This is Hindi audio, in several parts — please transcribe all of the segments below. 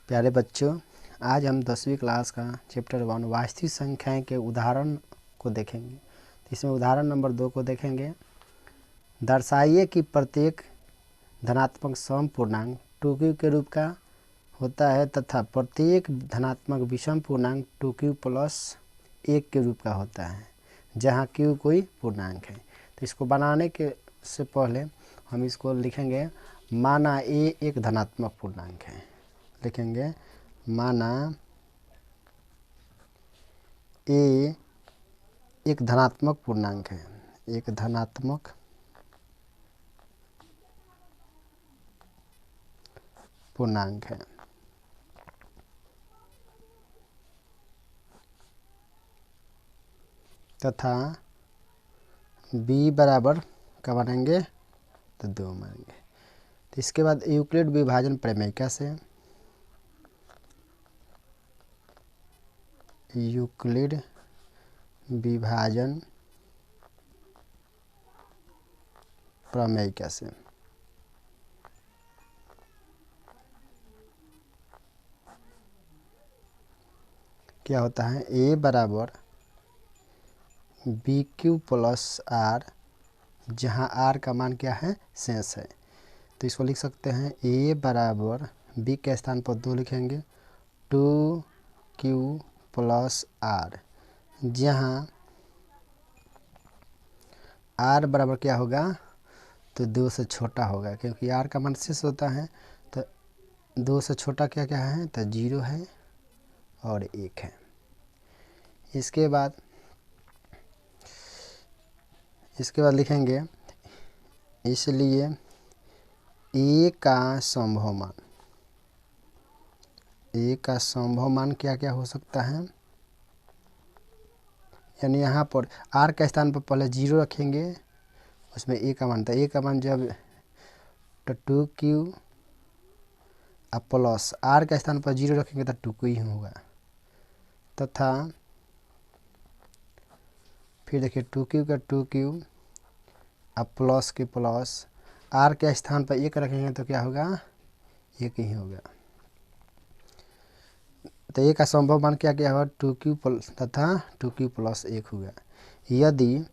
प्यारे बच्चों, आज हम 10वीं क्लास का चैप्टर 1 वास्तविक संख्याएं के उदाहरण को देखेंगे। इसमें उदाहरण नंबर 2 को देखेंगे। दर्शाइए कि प्रत्येक धनात्मक सम पूर्णांक 2q के रूप का होता है तथा प्रत्येक धनात्मक विषम पूर्णांक 2q प्लस 1 के रूप का होता है, जहाँ q कोई पूर्णांक है। तो इसको बनाने के से पहले हम इसको लिखेंगे, माना a एक धनात्मक पूर्णांक है। लिखेंगे माना a एक धनात्मक पूर्णांक है, एक धनात्मक पूर्णांक है तथा b बराबर क्या बनेंगे, तो 2 बनेंगे। तो इसके बाद यूक्लिड विभाजन प्रमेयिका से यूक्लिड विभाजन प्रमेयिका से क्या होता है, a बराबर बी क्यू प्लस आर, जहाँ आर का मान क्या है, शेष है। तो इसको लिख सकते हैं a बराबर b के स्थान पर 2 लिखेंगे 2q प्लस आर, जहाँ r बराबर क्या होगा, तो 2 से छोटा होगा, क्योंकि r का मान शेष होता है। तो 2 से छोटा क्या क्या है, तो 0 है और 1 है। इसके बाद लिखेंगे, इसलिए a का संभव मान क्या क्या हो सकता है, यानी यहाँ पर r का स्थान पर पहले 0 रखेंगे, उसमें a का मान था, a का मान जब तो 2q प्लस r का स्थान पर 0 रखेंगे तो 2q ही होगा, तथा फिर देखिए 2q का 2q प्लस के प्लस r के स्थान पर 1 रखेंगे तो क्या होगा, 1 ही होगा। तो a का संभव मान क्या क्या होगा, 2q तथा 2q प्लस 1 होगा। यदि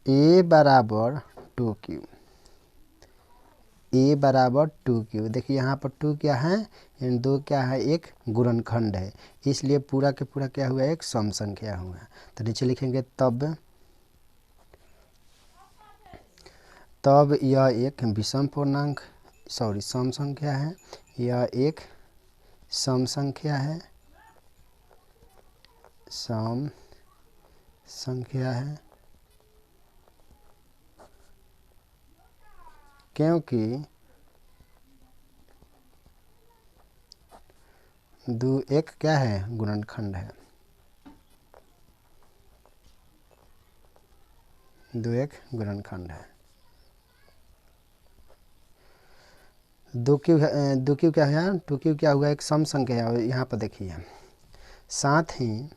a बराबर 2q, a बराबर 2q, देखिए यहाँ पर 2 क्या है, इन 2 क्या है, एक गुणनखंड है, इसलिए पूरा के पूरा क्या हुआ, एक सम संख्या हुआ। तो नीचे लिखेंगे तब यह एक विषम पूर्णांक सम संख्या है, यह एक सम संख्या है, सम संख्या है, क्योंकि 2 एक क्या है, गुणनखंड है, 2 एक गुणनखंड है। 2q क्या है, 2q क्या हुआ, एक सम संख्या है। यहाँ पर देखिए, साथ ही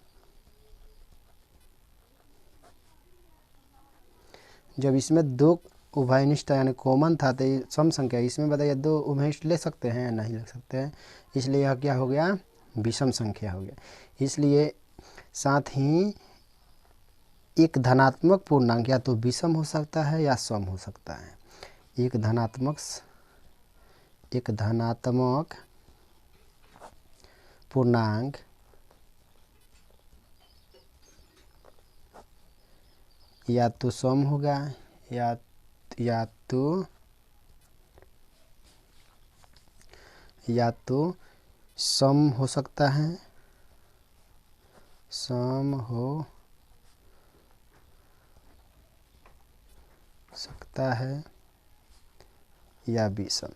जब इसमें 2 उभयनिष्ठ यानी कॉमन था तो ये सम संख्या, इसमें बताइए 2 उभयनिष्ठ ले सकते हैं, नहीं ले सकते हैं, इसलिए यह क्या हो गया, विषम संख्या हो गया। इसलिए साथ ही एक धनात्मक पूर्णांक या तो विषम हो सकता है या सम हो सकता है। एक धनात्मक पूर्णांक या तो सम होगा या तो सम हो सकता है, सम हो सकता है या विषम।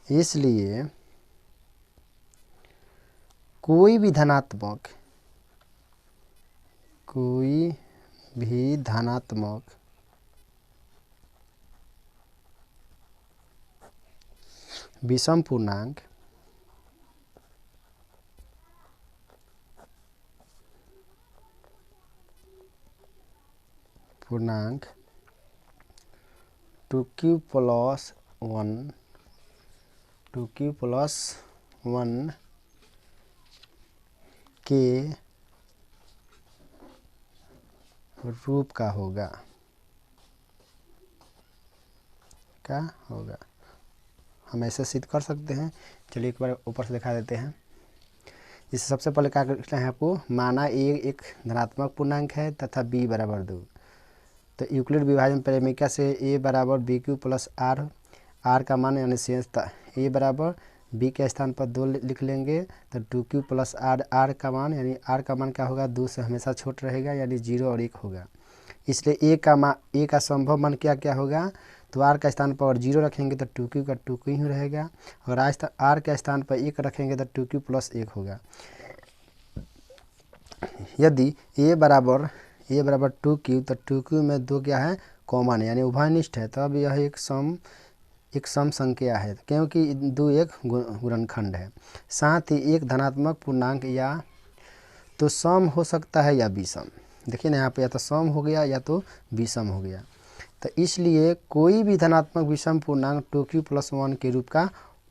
इसलिए कोई भी धनात्मक विषम पूर्णांक पूर्णांक 2q प्लस 1 के रूप का होगा। क्या होगा, हम ऐसे सिद्ध कर सकते हैं। चलिए एक बार ऊपर से दिखा देते हैं। इससे सबसे पहले क्या करना है आपको, माना a एक धनात्मक पूर्णांक है तथा b बराबर 2। तो यूक्लिड विभाजन प्रेमिका से a बराबर B Q plus R, R का मान यानी शेषता a बराबर b के स्थान पर 2 लिख लेंगे। तो 2q प्लस आर, आर का मान यानी आर का मान क्या होगा, 2 से हमेशा छोट रहेगा यानी 0 और 1 होगा। इसलिए a का संभव मान क्या क्या होगा, तो आर का स्थान पर 0 रखेंगे तो 2q का 2q ही रहेगा, और आर के स्थान पर 1 रखेंगे तो 2q प्लस 1 होगा। यदि a बराबर 2q तो 2q में 2 क्या है, कॉमन यानी उभयनिष्ठ है, तब यह एक सम संख्या है, क्योंकि 2 एक गुणनखंड है। साथ ही एक धनात्मक पूर्णांक या तो सम हो सकता है या विषम। देखिए ना यहाँ पे, या तो सम हो गया या तो विषम हो गया। तो इसलिए कोई भी धनात्मक विषम पूर्णांक 2q प्लस 1 के रूप का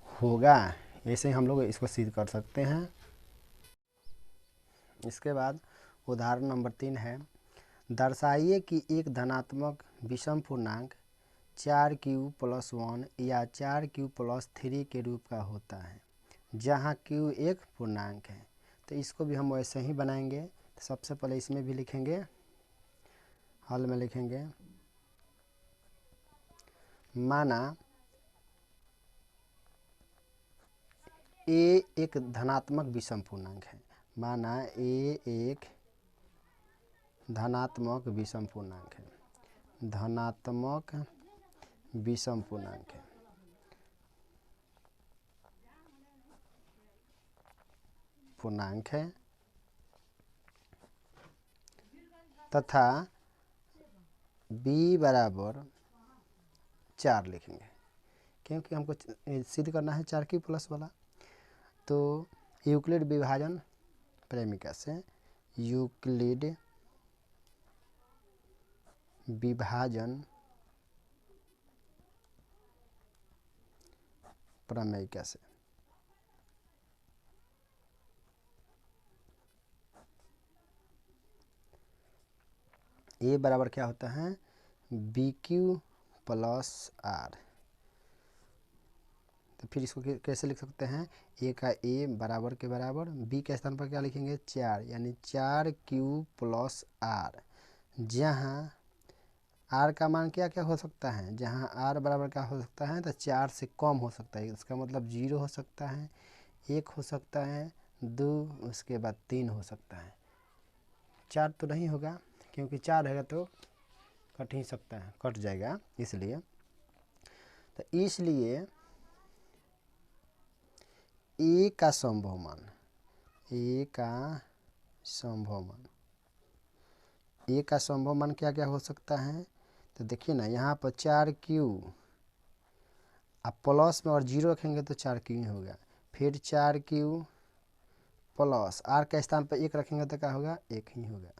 होगा। ऐसे ही हम लोग इसको सिद्ध कर सकते हैं। इसके बाद उदाहरण नंबर 3 है, दर्शाइए कि एक धनात्मक विषम पूर्णांक 4q प्लस 1 या 4q प्लस 3 के रूप का होता है, जहाँ q एक पूर्णांक है। तो इसको भी हम वैसे ही बनाएंगे। तो सबसे पहले इसमें भी लिखेंगे, हल में लिखेंगे, माना a एक धनात्मक विषम पूर्णांक है। माना a एक धनात्मक विषम पूर्णांक है, धनात्मक विषम पूर्णांक है। तथा b बराबर 4 लिखेंगे, क्योंकि हमको सिद्ध करना है 4q प्लस वाला। तो यूक्लिड विभाजन प्रेमिका से, यूक्लिड विभाजन प्रमेयिका से a बराबर क्या होता है, BQ प्लस आर। तो फिर इसको कैसे लिख सकते हैं, a का a बराबर के बराबर, b के स्थान पर क्या लिखेंगे 4, यानी 4q प्लस आर, जहाँ r का मान क्या क्या हो सकता है, जहाँ r बराबर क्या हो सकता है, तो 4 से कम हो सकता है। इसका मतलब 0 हो सकता है, 1 हो सकता है, 2, उसके बाद 3 हो सकता है। 4 तो नहीं होगा, क्योंकि 4 रहेगा तो कट ही सकता है, कट जाएगा। इसलिए a का संभव मान क्या क्या हो सकता है। तो देखिए ना, यहाँ पर 4q, अब प्लस में और 0 रखेंगे तो 4q ही होगा। फिर 4q प्लस आर के स्थान पर 1 रखेंगे तो क्या होगा, 1 ही होगा।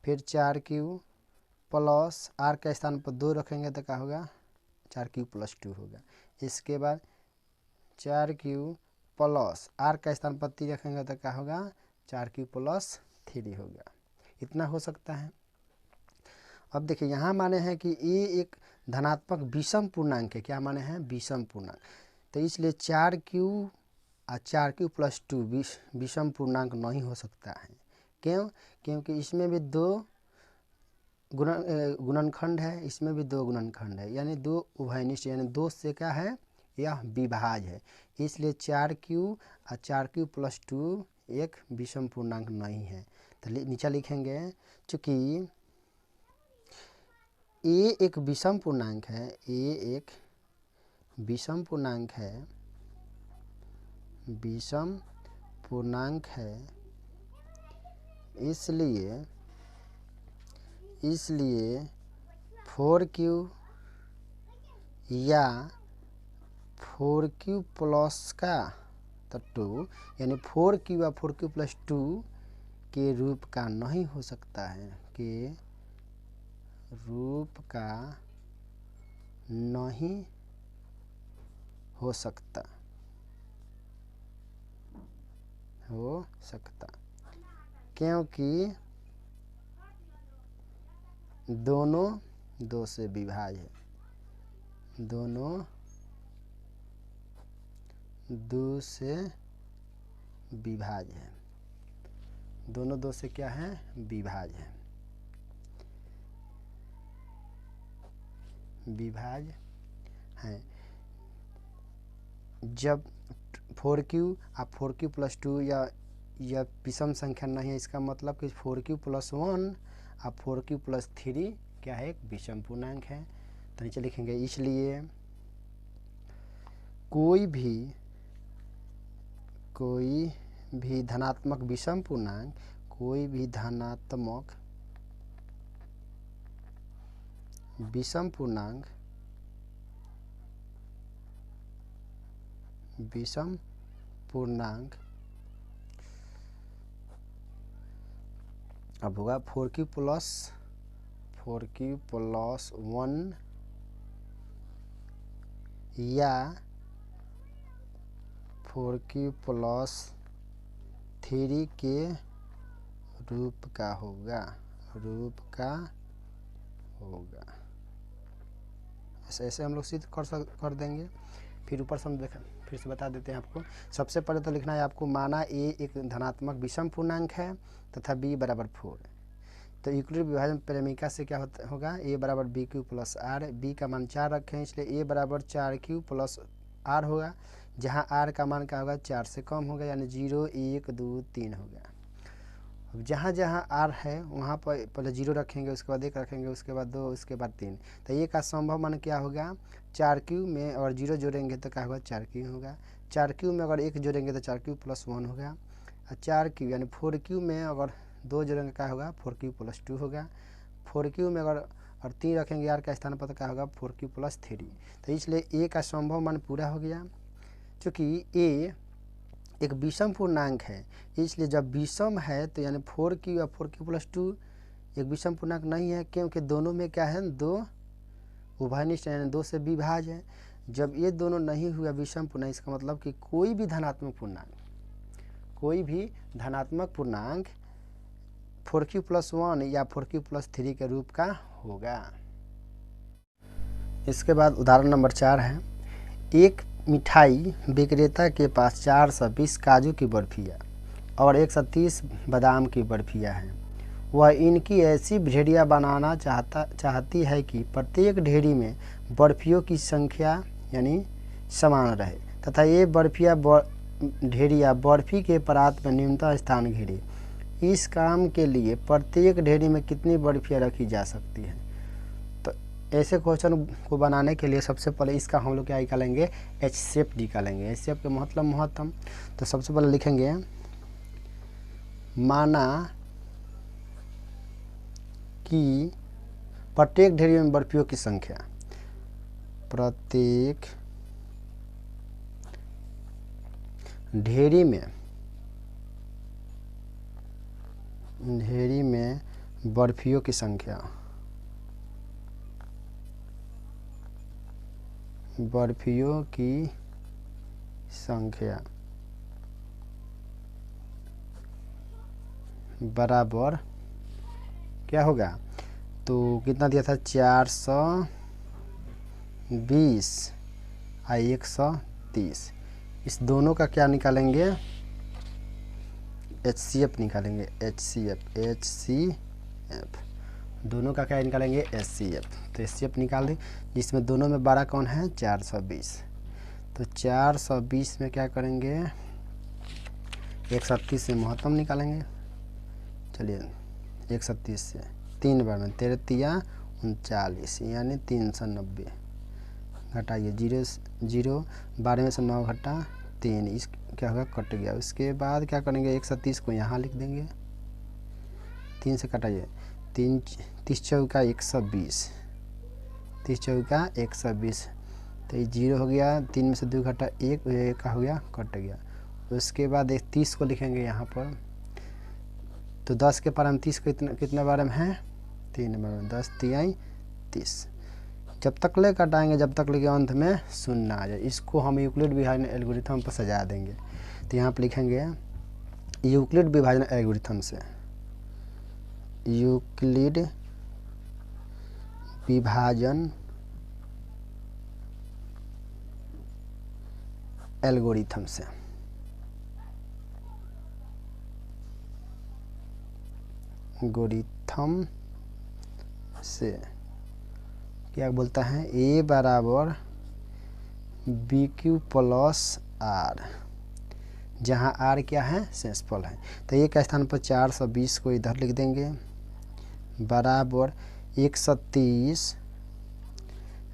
फिर 4q प्लस आर के स्थान पर 2 रखेंगे तो क्या होगा, 4q प्लस 2 होगा। इसके बाद 4q प्लस आर का स्थान पर 3 रखेंगे तो क्या होगा, 4q प्लस 3 होगा। इतना हो सकता है। अब देखिए यहाँ माने हैं कि ये एक धनात्मक विषम पूर्णांक है। क्या माने हैं, विषम पूर्णांक। तो इसलिए 4q और 4q प्लस 2 विषम पूर्णांक नहीं हो सकता है। क्यों, क्योंकि इसमें भी 2 गुणनखंड है, इसमें भी 2 गुणनखंड है, यानी 2 उभयनिष्ठ, यानी 2 से क्या है, यह विभाज्य है। इसलिए 4q और 4q प्लस 2 एक विषम पूर्णांक नहीं है। तो नीचे लिखेंगे, चूँकि a एक विषम पूर्णांक है, a एक विषम पूर्णांक है, इसलिए 4q या 4q प्लस का तो 2, यानी 4q या 4q प्लस 2 के रूप का नहीं हो सकता है, के रूप का नहीं हो सकता, क्योंकि दोनों दो से विभाज्य है, दोनों दो से विभाज्य है, दोनों दो से क्या है, विभाज्य है, विभाज्य है। जब 4q आप 4q प्लस 2 या विषम संख्या नहीं है, इसका मतलब कि 4q प्लस 1 आप 4q प्लस 3 क्या है, एक विषम पूर्णांक है। तो नीचे लिखेंगे इसलिए कोई भी धनात्मक विषम पूर्णांक, कोई भी धनात्मक विषम पूर्णांक अब होगा 4q प्लस 1 या 4q प्लस 3 के रूप का होगा, ऐसे हम लोग सिद्ध कर देंगे। फिर ऊपर से हम फिर से बता देते हैं आपको। सबसे पहले तो लिखना है आपको, माना a एक धनात्मक विषम पूर्णांक है तथा b बराबर 4। तो यूक्लिड विभाजन प्रेमिका से क्या होगा, a बराबर bq प्लस r, b का मान 4 रखें इसलिए a बराबर 4q प्लस r होगा, जहां r का मान क्या होगा, 4 से कम होगा, यानी 0 1 2 3 होगा। अब जहाँ जहाँ r है वहाँ पर पहले 0 रखेंगे, उसके बाद 1 रखेंगे, उसके बाद 2, उसके बाद 3। तो ये का संभव मान क्या होगा, 4q में अगर 0 जोड़ेंगे तो क्या होगा, 4q होगा। 4q में अगर 1 जोड़ेंगे तो 4q प्लस 1 होगा। और 4q यानी 4q में अगर 2 जोड़ेंगे क्या होगा, 4q प्लस 2 होगा। 4q में अगर 3 रखेंगे r का स्थान पर क्या होगा, 4q प्लस 3। तो इसलिए a का संभव मान पूरा हो गया। चूँकि a एक विषम पूर्णांक है, इसलिए जब विषम है तो यानी 4q या 4q प्लस 2 एक विषम पूर्णांक नहीं है, क्योंकि दोनों में क्या है, दो उभयनिष्ठ यानी दो से विभाज्य है। जब ये दोनों नहीं हुआ विषम पूर्णांक, इसका मतलब कि कोई भी धनात्मक पूर्णांक 4q प्लस 1 या 4q प्लस 3 के रूप का होगा। इसके बाद उदाहरण नंबर 4 है, एक मिठाई विक्रेता के पास 420 काजू की बर्फियाँ और 130 बादाम की बर्फियाँ हैं। वह इनकी ऐसी ढेरियाँ बनाना चाहती है कि प्रत्येक ढेरी में बर्फियों की संख्या यानी समान रहे तथा ये ढेरियाँ बर्फी के परात में न्यूनतम स्थान घेरे। इस काम के लिए प्रत्येक ढेरी में कितनी बर्फियाँ रखी जा सकती हैं। तो ऐसे क्वेश्चन को बनाने के लिए सबसे पहले इसका हम लोग क्या निकालेंगे, HCF निकालेंगे। HCF के मतलब महत्तम। तो सबसे पहले लिखेंगे, माना कि प्रत्येक ढेरी में बर्फियों की संख्या, प्रत्येक ढेरी में बर्फियों की संख्या बराबर क्या होगा, तो कितना दिया था, 420 और 130। इस दोनों का क्या निकालेंगे, HCF निकालेंगे। HCF दोनों का क्या निकालेंगे, HCF। तो HCF निकाल दें, जिसमें दोनों में बड़ा कौन है, 420। तो 420 में क्या करेंगे, 130 से महत्तम निकालेंगे। चलिए 130 से 3 बार में 13 तिया 39 यानी 390 घटाइए, 0 12 में से 9 घटा 3, इस क्या होगा, कट गया। उसके बाद क्या करेंगे, 130 को यहाँ लिख देंगे, 3 से कटाइए, 30 चौका 120, 30 चौका 120। तो ये 0 हो गया, 3 में से 2 घटा 1 का हो गया, कट गया। उसके बाद 30 को लिखेंगे यहाँ पर, तो 10 के पावर में 30 को कितने बार में है, 3 में 10 3 30। जब तक ले घटाएंगे जब तक ले अंत में शून्य आ जाए। इसको हम यूक्लिड विभाजन एल्गोरिथम पर सजा देंगे। तो यहाँ पर लिखेंगे यूक्लिड विभाजन एल्गोरिथम से, यूक्लिड विभाजन एल्गोरिथम से, एल्गोरिथम से क्या बोलता है, ए बराबर बी क्यू प्लस आर, जहाँ आर क्या है, शेषफल है। तो एक स्थान पर 420 को इधर लिख देंगे बराबर 130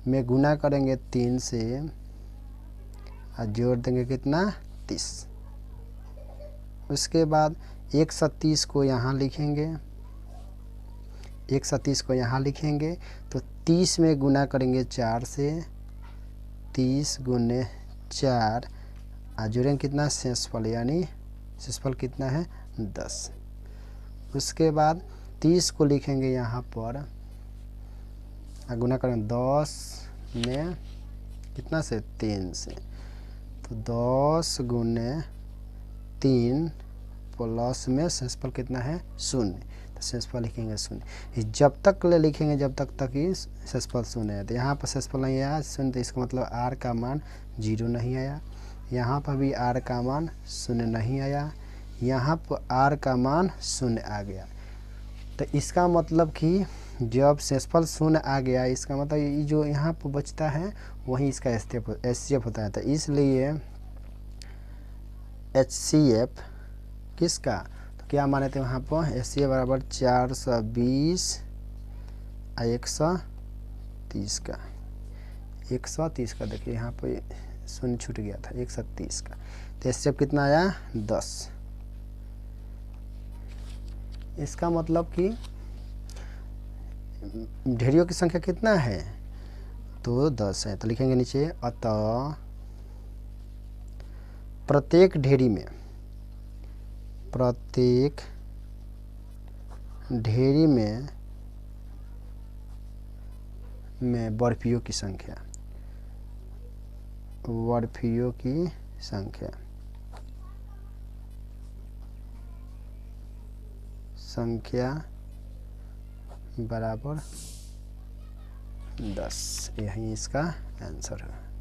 में गुना करेंगे 3 से और जोड़ देंगे कितना, 30। उसके बाद 130 को यहाँ लिखेंगे, 130 को यहाँ लिखेंगे तो 30 में गुना करेंगे 4 से, 30 गुने 4 और जोड़ेंगे कितना, शेषफल, यानी शेषफल कितना है, 10। उसके बाद 30 को लिखेंगे यहाँ पर और गुना करेंगे 10 में कितना से, 3 से, तो 10 गुने 3 प्लस में शेषफल कितना है, 0। तो शेषफल लिखेंगे 0। जब तक ले लिखेंगे जब तक ही शेषफल 0 है। तो यहाँ पर शेषफल नहीं आया 0, तो इसका मतलब आर का मान 0 नहीं आया। यहाँ पर भी आर का मान 0 नहीं आया, यहाँ पर आर का मान 0 आ गया। तो इसका मतलब कि जब शेषफल 0 आ गया, इसका मतलब ये जो यहाँ पर बचता है वही इसका HCF होता है। तो इसलिए HCF किसका, तो क्या माने थे वहाँ पर, HCF बराबर 420 और 130 का, 130 का। देखिए यहाँ पर 0 छूट गया था, 130 का। तो HCF कितना आया, 10। इसका मतलब कि ढेरियों की संख्या कितना है, तो 10 है। तो लिखेंगे नीचे अतः प्रत्येक ढेरी में, प्रत्येक ढेरी में बर्फियों की संख्या, बर्फियों की संख्या बराबर 10। यही इसका आंसर है।